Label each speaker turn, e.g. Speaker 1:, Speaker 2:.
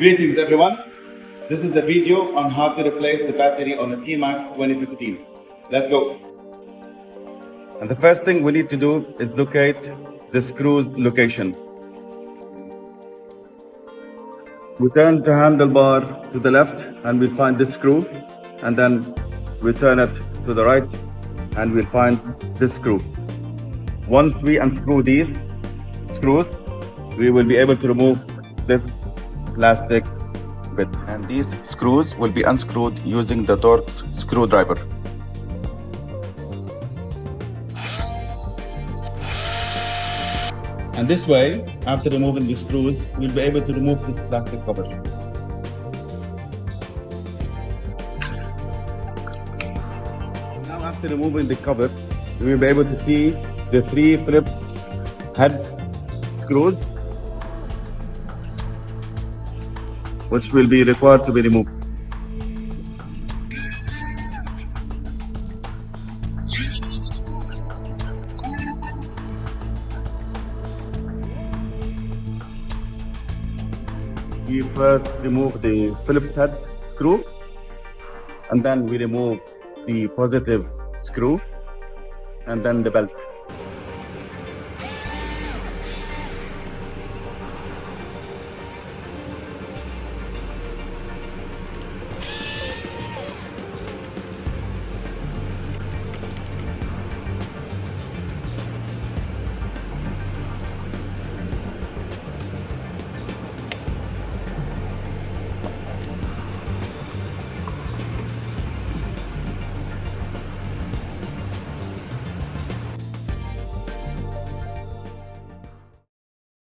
Speaker 1: Greetings everyone. This is a video on how to replace the battery on a Tmax 2015. Let's go. And the first thing we need to do is locate the screw's location. We turn the handlebar to the left and we'll find this screw, and then we turn it to the right and we'll find this screw. Once we unscrew these screws, we will be able to remove this plastic bit. And these screws will be unscrewed using the Torx screwdriver. And this way, after removing the screws, we'll be able to remove this plastic cover. Now after removing the cover, we'll be able to see the 3 Phillips head screws, which will be required to be removed. We first remove the Phillips head screw, and then we remove the positive screw, and then the belt.